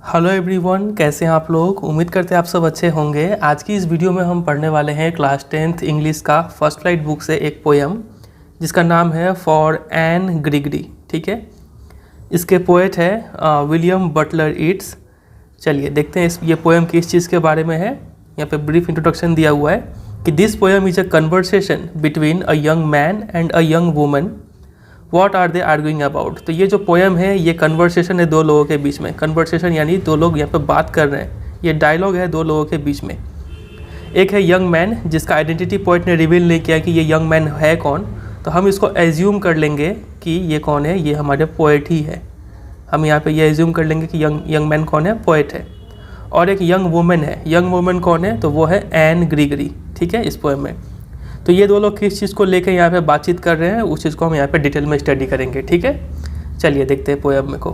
Hello everyone, कैसे हैं आप लोग। उम्मीद करते हैं आप सब अच्छे होंगे। आज की इस वीडियो में हम पढ़ने वाले हैं क्लास 10th इंग्लिश का फर्स्ट फ्लाइट बुक से एक पोएम जिसका नाम है फॉर एन ग्रिगरी। ठीक है, इसके पोएट है विलियम बटलर ईट्स। चलिए देखते हैं ये पोएम किस चीज़ के बारे में है। यहाँ पे ब्रीफ इंट्रोडक्शन दिया हुआ है कि this poem is a conversation between a young man and a young woman. What are they arguing about. तो ये जो पोएम है ये कन्वर्सेशन है दो लोगों के बीच में। कन्वर्सेशन यानी दो लोग यहाँ पे बात कर रहे हैं। ये डायलॉग है दो लोगों के बीच में। एक है यंग मैन जिसका आइडेंटिटी पोएट ने रिवील नहीं किया कि ये यंग मैन है कौन, तो हम इसको एज्यूम कर लेंगे कि ये कौन है, ये हमारे पोएट ही है। हम यहाँ पे ये एज्यूम कर लेंगे कि यंग मैन कौन है, पोएट है। और एक यंग वुमेन है। यंग वुमेन कौन है, तो वो है एन ग्रिगरी। ठीक है, इस पोएम में तो ये दो लोग किस चीज़ को लेकर यहाँ पे बातचीत कर रहे हैं उस चीज़ को हम यहाँ पे डिटेल में स्टडी करेंगे। ठीक है, चलिए देखते हैं पोएम में को।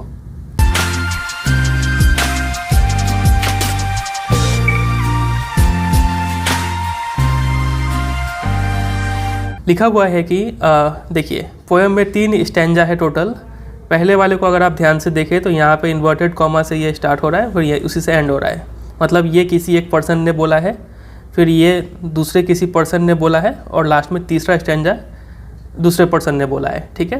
लिखा हुआ है कि देखिए पोएम में 3 स्टैंजा है टोटल। पहले वाले को अगर आप ध्यान से देखें तो यहाँ पे इन्वर्टेड कॉमा से ये स्टार्ट हो रहा है, फिर ये उसी से एंड हो रहा है। मतलब ये किसी एक पर्सन ने बोला है, फिर ये दूसरे किसी पर्सन ने बोला है, और लास्ट में तीसरा स्टैंजा दूसरे पर्सन ने बोला है। ठीक है,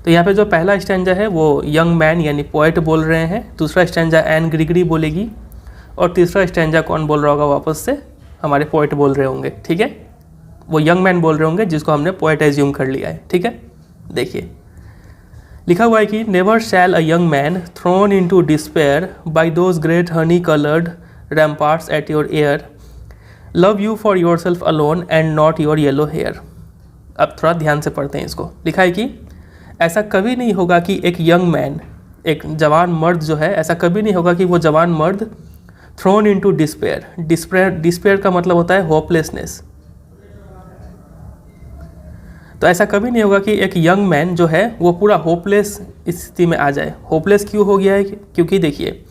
तो यहाँ पे जो पहला स्टैंजा है वो यंग मैन यानी पोएट बोल रहे हैं, दूसरा स्टैंजा एन ग्रिगरी बोलेगी, और तीसरा स्टैंजा कौन बोल रहा होगा, वापस से हमारे पोएट बोल रहे होंगे। ठीक है, वो यंग मैन बोल रहे होंगे जिसको हमने पोएट एज्यूम कर लिया है। ठीक है, देखिए लिखा हुआ है कि never shall a young man thrown into despair by those great honey coloured ramparts at your ear love you for yourself alone and not your yellow hair. अब थोड़ा ध्यान से पढ़ते हैं इसको। लिखा है कि ऐसा कभी नहीं होगा कि एक यंग मैन, एक जवान मर्द जो है, ऐसा कभी नहीं होगा कि वो जवान मर्द थ्रोन इनटू डिस्पेयर। डिस्पेयर का मतलब होता है होपलेसनेस। तो ऐसा कभी नहीं होगा कि एक यंग मैन जो है वो पूरा होपलेस स्थिति में आ जाए। होपलेस क्यों हो गया है, क्योंकि देखिए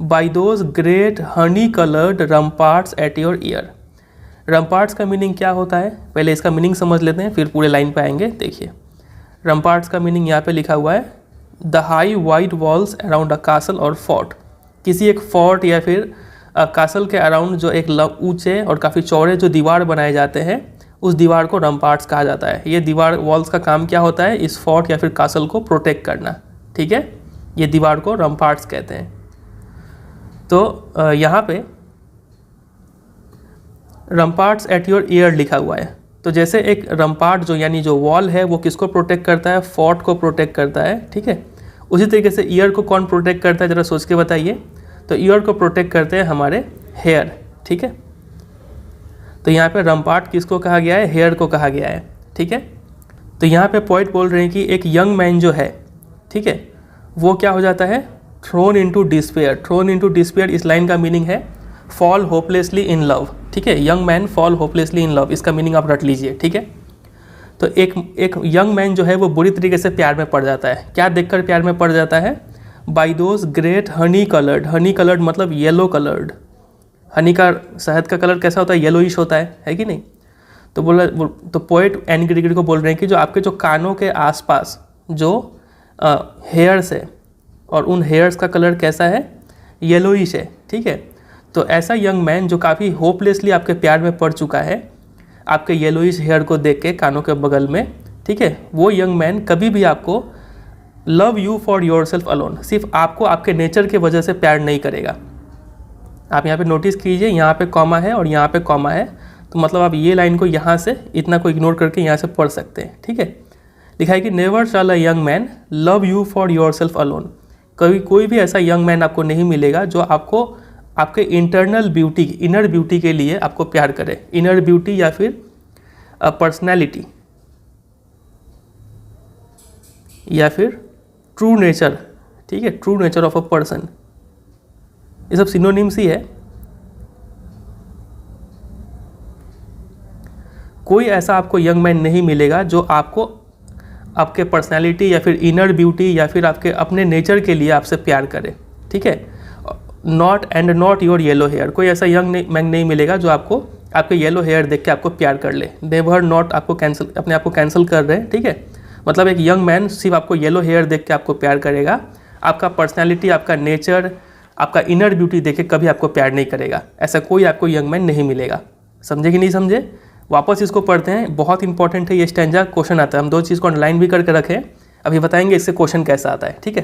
by those great honey coloured ramparts at your ear. Ramparts का मीनिंग क्या होता है, पहले इसका मीनिंग समझ लेते हैं फिर पूरे लाइन पे आएंगे। देखिए रम्पार्ट्स का मीनिंग यहाँ पे लिखा हुआ है the high white walls around a castle और फोर्ट। किसी एक फोर्ट या फिर कासल के अराउंड जो एक ऊंचे और काफ़ी चौड़े जो दीवार बनाए जाते हैं उस दीवार को रम्पार्ट्स कहा जाता है। ये दीवार वॉल्स का काम क्या होता है, इस फोर्ट या फिर कासल को प्रोटेक्ट करना। ठीक है, ये दीवार को रम्पार्ट्स कहते हैं। तो यहाँ पे रम्पार्ट्स एट योर ईयर लिखा हुआ है। तो जैसे एक रम्पार्ट जो यानी जो वॉल है वो किसको प्रोटेक्ट करता है, फोर्ट को प्रोटेक्ट करता है। ठीक है, उसी तरीके से ईयर को कौन प्रोटेक्ट करता है, ज़रा सोच के बताइए। तो ईयर को प्रोटेक्ट करते हैं हमारे हेयर। ठीक है, तो यहाँ पे रम्पार्ट किसको कहा गया है, हेयर को कहा गया है। ठीक है, तो यहाँ पे पोएट बोल रहे हैं कि एक यंग मैन जो है, ठीक है, वो क्या हो जाता है, throne into despair. Throne into despair इस लाइन का मीनिंग है फॉल होपलेसली इन लव। ठीक है, young man fall hopelessly in love, इसका मीनिंग आप रट लीजिए। ठीक है, तो एक यंग मैन जो है वो बुरी तरीके से प्यार में पड़ जाता है। क्या देखकर प्यार में पड़ जाता है, by those great honey coloured. Honey coloured मतलब येलो कलर्ड। हनी का शहद का कलर कैसा होता है, येलोइश होता है कि नहीं। तो बोला तो पोएट एन ग्रिगरी को बोल रहे हैं कि जो आपके जो कानों के आसपास जो हेयर्स है और उन हेयर्स का कलर कैसा है, येलोइश है। ठीक है, तो ऐसा यंग मैन जो काफ़ी होपलेसली आपके प्यार में पड़ चुका है आपके येलोइश हेयर को देख के कानों के बगल में, ठीक है, वो यंग मैन कभी भी आपको love you for yourself alone, सिर्फ आपको आपके नेचर के वजह से प्यार नहीं करेगा। आप यहाँ पे नोटिस कीजिए, यहाँ पे कॉमा है और यहाँ पे कॉमा है, तो मतलब आप ये लाइन को यहाँ से इतना को इग्नोर करके यहाँ से पढ़ सकते हैं। ठीक है, लिखा है कि never shall a young man love you for yourself alone. कभी कोई भी ऐसा यंग मैन आपको नहीं मिलेगा जो आपको आपके इंटरनल ब्यूटी, इनर ब्यूटी के लिए आपको प्यार करे। इनर ब्यूटी या फिर पर्सनैलिटी या फिर ट्रू नेचर। ठीक है, true nature of a person, ये सब सिनोनिम्स ही है। कोई ऐसा आपको यंग मैन नहीं मिलेगा जो आपको आपके पर्सनैलिटी या फिर इनर ब्यूटी या फिर आपके अपने नेचर के लिए आपसे प्यार करे। ठीक है, नॉट योर येलो हेयर। कोई ऐसा यंग मैन नहीं मिलेगा जो आपको आपके येलो हेयर देख के आपको प्यार कर ले। नेवर नॉट आपको कैंसिल, अपने आप को कैंसिल कर रहे हैं। ठीक है, मतलब एक यंग मैन सिर्फ आपको येलो हेयर देख के आपको प्यार करेगा। आपका पर्सनैलिटी, आपका नेचर, आपका इनर ब्यूटी देखे कभी आपको प्यार नहीं करेगा। ऐसा कोई आपको यंग मैन नहीं मिलेगा। समझे कि नहीं समझे? वापस इसको पढ़ते हैं, बहुत इंपॉर्टेंट है ये स्टैंजा, क्वेश्चन आता है। हम 2 चीज़ को अंडरलाइन भी करके रखें, अभी बताएंगे इससे क्वेश्चन कैसा आता है, ठीक है।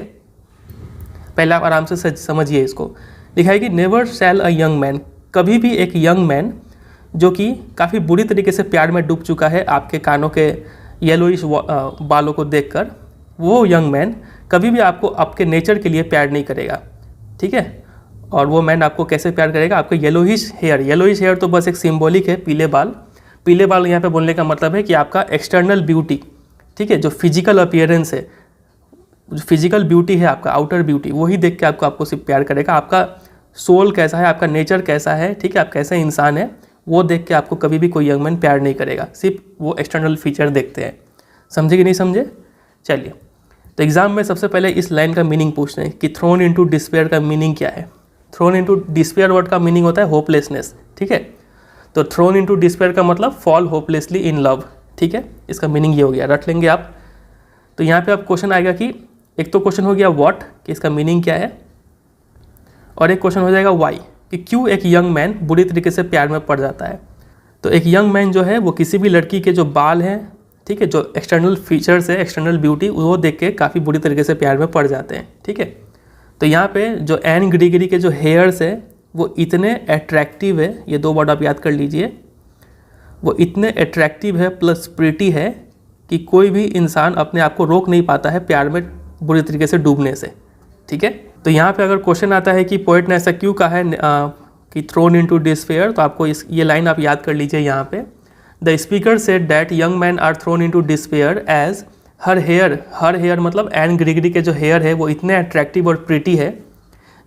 पहले आप आराम से समझिए इसको। लिखा है कि never shall a young man, कभी भी एक यंग मैन जो कि काफ़ी बुरी तरीके से प्यार में डूब चुका है आपके कानों के येलोइश बालों को देखकर, वो यंग मैन कभी भी आपको आपके नेचर के लिए प्यार नहीं करेगा, ठीक है। और वो मैन आपको कैसे प्यार करेगा? आपके येलोइश हेयर तो बस एक सिंबॉलिक है, पीले बाल यहाँ पे बोलने का मतलब है कि आपका एक्सटर्नल ब्यूटी, ठीक है, जो फिजिकल अपीयरेंस है, जो फिजिकल ब्यूटी है आपका, आउटर ब्यूटी, वही देख के आपको सिर्फ प्यार करेगा। आपका सोल कैसा है, आपका नेचर कैसा है, ठीक है, आप कैसे इंसान है, वो देख के आपको कभी भी कोई यंग मैन प्यार नहीं करेगा। सिर्फ वो एक्सटर्नल फीचर देखते हैं। समझे कि नहीं समझे? चलिए, तो एग्जाम में सबसे पहले इस लाइन का मीनिंग पूछते हैं कि थ्रोन इनटू डिस्पेयर का मीनिंग क्या है। थ्रोन इनटू डिस्पेयर वर्ड का मीनिंग होता है होपलेसनेस, ठीक है। तो थ्रोन इनटू डिस्पेयर का मतलब फॉल होपलेसली इन लव, ठीक है। इसका मीनिंग ये हो गया, रट लेंगे आप। तो यहाँ पे अब क्वेश्चन आएगा कि एक तो क्वेश्चन हो गया व्हाट, कि इसका मीनिंग क्या है, और एक क्वेश्चन हो जाएगा व्हाई, कि क्यों एक यंग मैन बुरी तरीके से प्यार में पड़ जाता है। तो एक यंग मैन जो है वो किसी भी लड़की के जो बाल हैं, ठीक है, जो एक्सटर्नल फीचर्स है, एक्सटर्नल ब्यूटी, वो देख के काफ़ी बुरी तरीके से प्यार में पड़ जाते हैं, ठीक है। तो यहाँ पे जो एन ग्रीगरी के जो हेयर्स है वो इतने अट्रैक्टिव है, ये 2 वर्ड आप याद कर लीजिए, वो इतने अट्रैक्टिव है प्लस प्रिटी है कि कोई भी इंसान अपने आप को रोक नहीं पाता है प्यार में बुरी तरीके से डूबने से, ठीक है। तो यहाँ पे अगर क्वेश्चन आता है कि पोएट ने ऐसा क्यों कहा है कि थ्रोन इनटू डिस्पेयर, तो आपको ये लाइन आप याद कर लीजिए यहाँ पे। The speaker said that young man are thrown into despair as her hair मतलब एन ग्रीगरी के जो हेयर है वो इतने अट्रैक्टिव और प्रिटी है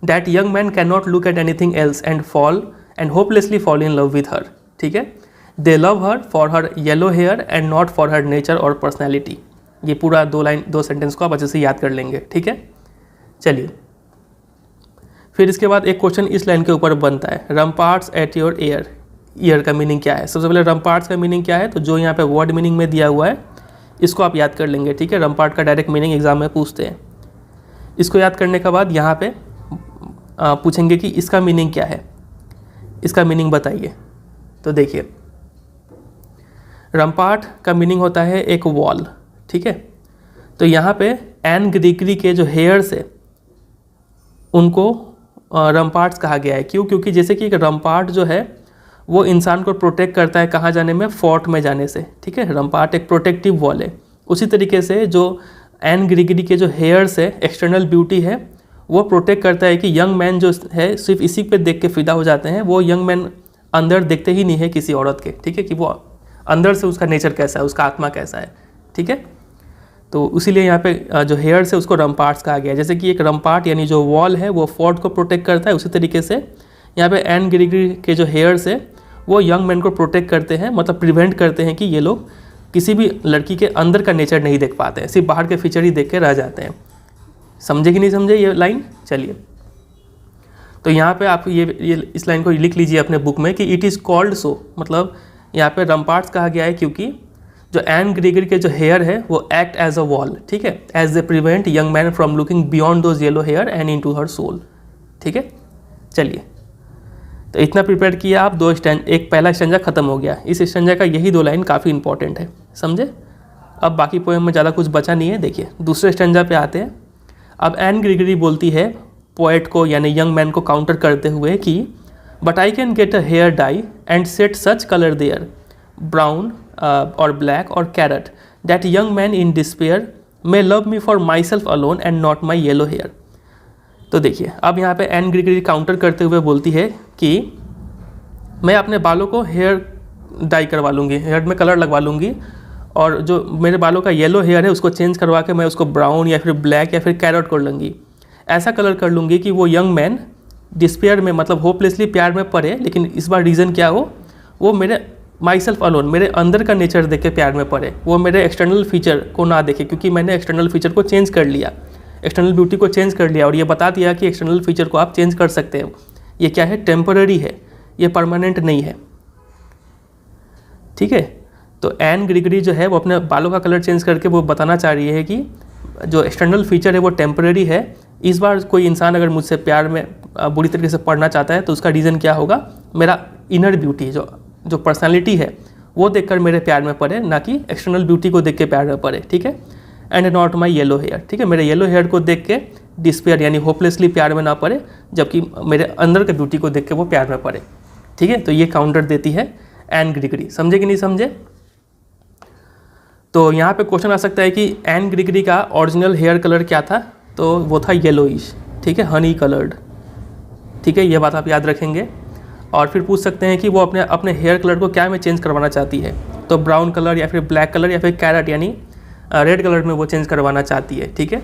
that young man cannot look at anything else and hopelessly fall in love with her, ठीक है। They love her for her yellow hair and not for her nature और personality. ये पूरा 2 sentence को आप अच्छे से याद कर लेंगे, ठीक है। चलिए, फिर इसके बाद एक क्वेश्चन इस लाइन के ऊपर बनता है, रम्पार्ट्स एट योर ईयर का मीनिंग क्या है। सबसे पहले रम्पार्ट्स का मीनिंग क्या है, तो जो यहाँ पे वर्ड मीनिंग में दिया हुआ है इसको आप याद कर लेंगे, ठीक है। रम्पार्ट का डायरेक्ट मीनिंग एग्जाम में पूछते हैं। इसको याद करने के बाद यहाँ पे पूछेंगे कि इसका मीनिंग क्या है, इसका मीनिंग बताइए। तो देखिए, रम्पार्ट का मीनिंग होता है एक वॉल, ठीक है। तो यहाँ पे एन ग्रीगरी के जो हेयर्स है उनको रम्पार्ट्स कहा गया है। क्यों? क्योंकि जैसे कि एक रम्पार्ट जो है वो इंसान को प्रोटेक्ट करता है कहाँ जाने में, फोर्ट में जाने से, ठीक है। रम्पार्ट एक प्रोटेक्टिव वॉल है। उसी तरीके से जो एन ग्रीगरी के जो हेयर्स है, एक्सटर्नल ब्यूटी है, वो प्रोटेक्ट करता है कि यंग मैन जो है सिर्फ इसी पे देख के फिदा हो जाते हैं। वो यंग मैन अंदर देखते ही नहीं है किसी औरत के, ठीक है, कि वो अंदर से उसका नेचर कैसा है, उसका आत्मा कैसा है, ठीक है। तो इसीलिए यहाँ पे जो हेयर्स है उसको रम्पार्ट्स कहा गया है। जैसे कि एक रम्पार्ट यानी जो वॉल है वो फोर्ट को प्रोटेक्ट करता है, उसी तरीके से यहाँ पे एन ग्रीगरी के जो हेयर्स है वो यंग मैन को प्रोटेक्ट करते हैं, मतलब प्रिवेंट करते हैं कि ये लोग किसी भी लड़की के अंदर का नेचर नहीं देख पाते हैं, सिर्फ बाहर के फीचर ही देख के रह जाते हैं। समझे कि नहीं समझे ये लाइन? चलिए, तो यहाँ पे आप ये इस लाइन को लिख लीजिए अपने बुक में कि इट इज़ कॉल्ड सो, मतलब यहाँ पे रम्पार्ट्स कहा गया है क्योंकि जो एन ग्रीगरी के जो हेयर है वो एक्ट एज अ वॉल, ठीक है, as they prevent young man from looking beyond those yellow hair and into her soul, ठीक है। चलिए, तो इतना प्रिपेयर किया आप, एक पहला स्टैंजा खत्म हो गया। इस स्टैंजा का यही 2 लाइन काफ़ी इंपॉर्टेंट है, समझे। अब बाकी पोएम में ज़्यादा कुछ बचा नहीं है। देखिए, दूसरे स्टैंजा पे आते हैं। अब एन ग्रीगरी बोलती है पोएट को यानी यंग मैन को काउंटर करते हुए कि but I can get a hair dye and set such colour there brown और ब्लैक और carrot that young man in despair may love me for myself alone and not my yellow hair. तो देखिए, अब यहाँ पे N ग्रीगरी counter करते हुए बोलती है कि मैं अपने बालों को हेयर डाई करवा लूँगी, हेयर में कलर लगवा लूँगी, और जो मेरे बालों का येलो हेयर है उसको चेंज करवा के मैं उसको ब्राउन या फिर ब्लैक या फिर कैरेट कर लूँगी। ऐसा कलर कर लूँगी कि वो यंग मैन डिस्पेयर में, मतलब होपलेसली प्यार में पड़े, लेकिन इस बार रीज़न क्या हो, वो मेरे माई सेल्फ अलोन, मेरे अंदर का नेचर देख के प्यार में पड़े, वो मेरे एक्सटर्नल फीचर को ना देखे, क्योंकि मैंने एक्सटर्नल फीचर को चेंज कर लिया, एक्सटर्नल ब्यूटी को चेंज कर लिया, और ये बता दिया कि एक्सटर्नल फीचर को आप चेंज कर सकते हो, ये क्या है, टेम्पररी है, ये परमानेंट नहीं है, ठीक है। तो एन ग्रीगरी जो है वो अपने बालों का कलर चेंज करके वो बताना चाह रही है कि जो एक्सटर्नल फीचर है वो टेम्पररी है। इस बार कोई इंसान अगर मुझसे प्यार में बुरी तरीके से पढ़ना चाहता है तो उसका रीज़न क्या होगा, मेरा इनर ब्यूटी जो पर्सनालिटी है वो देखकर मेरे प्यार में पड़े, ना कि एक्सटर्नल ब्यूटी को देख के प्यार में पड़े, ठीक है। And not my yellow hair, ठीक है, मेरे येलो हेयर को देख के डिस्पेयर यानी होपलेसली प्यार में ना पड़े, जबकि मेरे अंदर के ब्यूटी को देख के वो प्यार में पड़े, ठीक है। तो ये काउंटर देती है एन ग्रिगरी, समझे कि नहीं समझे। तो यहाँ पे क्वेश्चन आ सकता है कि एन ग्रिगरी का ओरिजिनल हेयर कलर क्या था, तो वो था येलोइश, ठीक है, हनी कलर्ड, ठीक है, ये बात आप याद रखेंगे। और फिर पूछ सकते हैं कि वो अपने हेयर कलर को क्या में चेंज करवाना चाहती है, तो ब्राउन कलर या फिर ब्लैक कलर या फिर कैरेट यानी रेड कलर में वो चेंज करवाना चाहती है, ठीक है।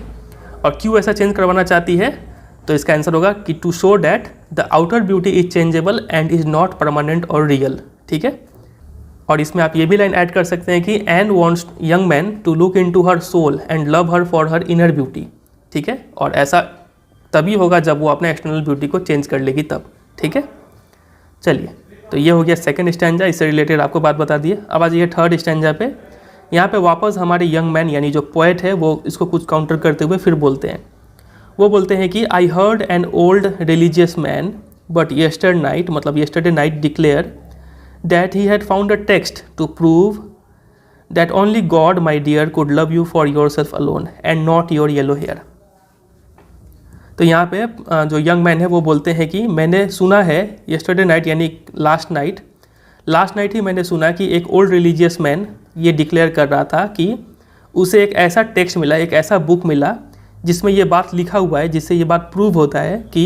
और क्यों ऐसा चेंज करवाना चाहती है, तो इसका आंसर होगा कि to show that the outer beauty is changeable and is not permanent और रियल, ठीक है। और इसमें आप ये भी लाइन ऐड कर सकते हैं कि Anne wants young man to look into her soul and love her for her inner beauty, ठीक है। और ऐसा तभी होगा जब वो अपने एक्सटर्नल ब्यूटी को चेंज कर लेगी तब, ठीक है। चलिए, तो ये हो गया सेकंड स्टैंजा, इससे रिलेटेड आपको बात बता दिए। अब आज ये थर्ड स्टैंजा पे, यहाँ पे वापस हमारे यंग मैन यानी जो पोएट है वो इसको कुछ काउंटर करते हुए फिर बोलते हैं। वो बोलते हैं कि I heard an old religious man but yesterday night declare that he had found a text to prove that only God, my dear, could love you for yourself alone and not your yellow hair। तो यहाँ पे जो young man है वो बोलते हैं कि मैंने सुना है yesterday नाइट यानी लास्ट नाइट ही मैंने सुना कि एक ओल्ड रिलीजियस मैन ये डिक्लेयर कर रहा था कि उसे एक ऐसा टेक्स्ट मिला, एक ऐसा बुक मिला जिसमें ये बात लिखा हुआ है, जिससे ये बात प्रूव होता है कि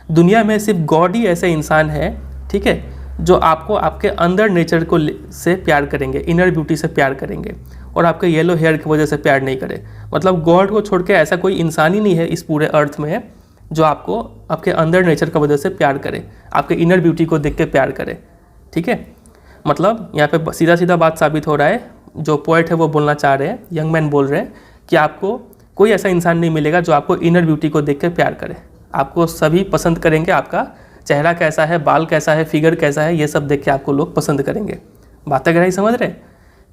दुनिया में सिर्फ गॉड ही ऐसे इंसान है, ठीक है, जो आपको आपके अंदर नेचर को से प्यार करेंगे, इनर ब्यूटी से प्यार करेंगे और आपके येलो हेयर की वजह से प्यार नहीं करे। मतलब गॉड को छोड़ के ऐसा कोई इंसान ही नहीं है इस पूरे अर्थ में जो आपको आपके अंदर नेचर की वजह से प्यार करे, आपके इनर ब्यूटी को देख के प्यार करे, ठीक है। मतलब यहाँ पे सीधा सीधा बात साबित हो रहा है, जो पोएट है वो बोलना चाह रहे हैं, यंग मैन बोल रहे हैं कि आपको कोई ऐसा इंसान नहीं मिलेगा जो आपको इनर ब्यूटी को देख के प्यार करे। आपको सभी पसंद करेंगे, आपका चेहरा कैसा है, बाल कैसा है, फिगर कैसा है, ये सब देख के आपको लोग पसंद करेंगे। बातें गहराई समझ रहे हैं।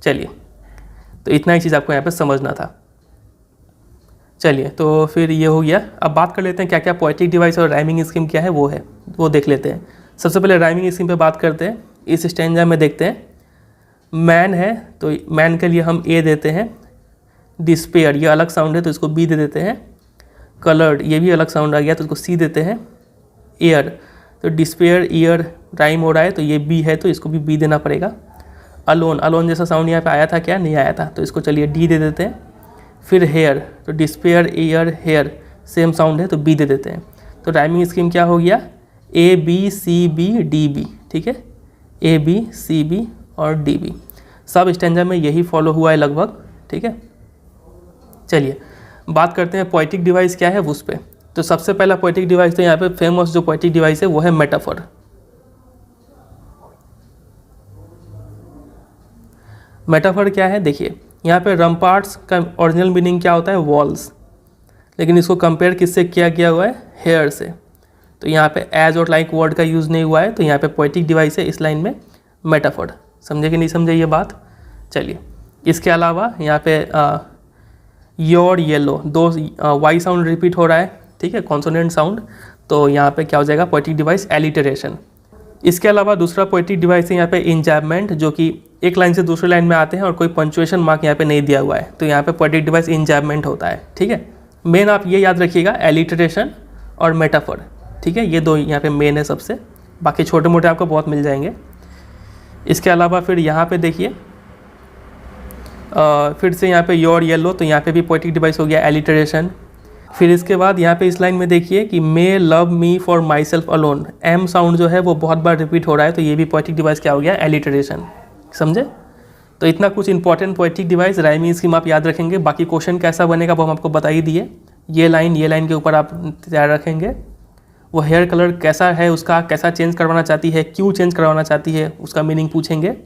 चलिए, तो इतना ही चीज़ आपको यहाँ पे समझना था। चलिए, तो फिर ये हो गया। अब बात कर लेते हैं क्या क्या पोएटिक डिवाइस और राइमिंग स्कीम क्या है वो देख लेते हैं। सबसे पहले राइमिंग स्कीम पे बात करते हैं। इस स्टैंजा में देखते हैं, मैन है तो मैन के लिए हम ए देते हैं, डिस्पेयर ये अलग साउंड है तो इसको बी दे देते हैं, कलर्ड ये भी अलग साउंड आ गया तो इसको सी देते हैं, एयर तो डिस्पेयर ईयर राइम हो रहा है तो ये बी है तो इसको भी बी देना पड़ेगा। अलोन जैसा साउंड यहाँ पे आया था क्या, नहीं आया था, तो इसको चलिए डी दे देते हैं। फिर हेयर तो despair ear hair same sound है तो बी दे देते हैं। तो राइमिंग स्कीम क्या हो गया, A B C B D B, ठीक है, ए बी सी बी और डी बी। सब स्टैंजा में यही फॉलो हुआ है लगभग, ठीक है। चलिए बात करते हैं पोएटिक डिवाइस क्या है उस पर। तो सबसे पहला पोएटिक डिवाइस तो यहाँ पे फेमस जो पोएटिक डिवाइस है वो है मेटाफर। मेटाफर क्या है, देखिए यहाँ पे रम्पार्ट्स का ओरिजिनल मीनिंग क्या होता है, वॉल्स, लेकिन इसको कंपेयर किससे किया गया हुआ है, हेयर से। तो यहाँ पे एज और लाइक वर्ड का यूज़ नहीं हुआ है, तो यहाँ पे पोएटिक डिवाइस है इस लाइन में मेटाफर। समझे कि नहीं समझे ये बात। चलिए, इसके अलावा यहाँ पे योर येलो दो वाई साउंड रिपीट हो रहा है, ठीक है, कॉन्सोनेंट साउंड, तो यहाँ पे क्या हो जाएगा पोएटिक डिवाइस एलिटरेशन। इसके अलावा दूसरा पोएटिक डिवाइस है यहाँ पे इंजैबमेंट, जो कि एक लाइन से दूसरी लाइन में आते हैं और कोई पंचुएशन मार्क यहाँ पे नहीं दिया हुआ है, तो यहाँ पे पोएटिक डिवाइस इंजैबमेंट होता है, ठीक है। मेन आप ये याद रखिएगा, एलिटरेशन और मेटाफर, ठीक है, ये दो यहाँ पे मेन है सबसे, बाकी छोटे मोटे आपको बहुत मिल जाएंगे। इसके अलावा फिर यहाँ पे देखिए फिर से यहाँ पे योर येलो, तो यहाँ पे भी पोएटिक डिवाइस हो गया एलिटरेशन। फिर इसके बाद यहाँ पे इस लाइन में देखिए कि may love me for myself alone, M sound जो है वो बहुत बार रिपीट हो रहा है, तो ये भी पोएटिक डिवाइस क्या हो गया, एलिटरेशन। समझे। तो इतना कुछ important poetic device rhyming scheme आप याद रखेंगे। बाकी क्वेश्चन कैसा बनेगा वो हम आपको बता ही दिए। ये लाइन के ऊपर आप तैयार रखेंगे। वो हेयर कलर कैसा है, उसका कैसा चेंज करवाना चाहती है, क्यों चेंज करवाना चाहती है, उसका मीनिंग पूछेंगे।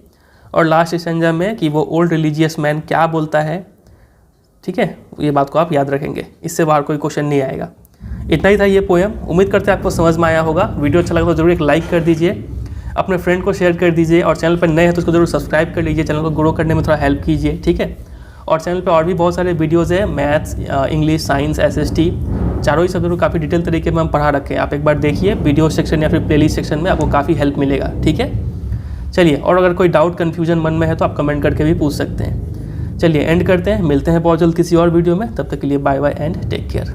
और लास्ट स्टैंजा में कि वो ओल्ड रिलीजियस मैन क्या बोलता है, ठीक है, ये बात को आप याद रखेंगे। इससे बाहर कोई क्वेश्चन नहीं आएगा। इतना ही था ये पोएम। उम्मीद करते हैं आपको समझ में आया होगा। वीडियो अच्छा लगा तो जरूर एक लाइक कर दीजिए, अपने फ्रेंड को शेयर कर दीजिए, और चैनल पर नए हैं तो उसको जरूर सब्सक्राइब कर लीजिए, चैनल को ग्रो करने में थोड़ा हेल्प कीजिए, ठीक है। और चैनल पे और भी बहुत सारे वीडियोज़ है, मैथ्स, इंग्लिश, साइंस, SST, चारों ही सब्जेक्ट को काफ़ी डिटेल तरीके में हम पढ़ा रखे हैं, आप एक बार देखिए वीडियो सेक्शन या फिर प्लेलिस्ट सेक्शन में, आपको काफ़ी हेल्प मिलेगा। ठीक है, चलिए, और अगर कोई डाउट कन्फ्यूजन मन में है तो आप कमेंट करके भी पूछ सकते हैं। चलिए एंड करते हैं, मिलते हैं बहुत जल्द किसी और वीडियो में, तब तक के लिए bye bye and take care.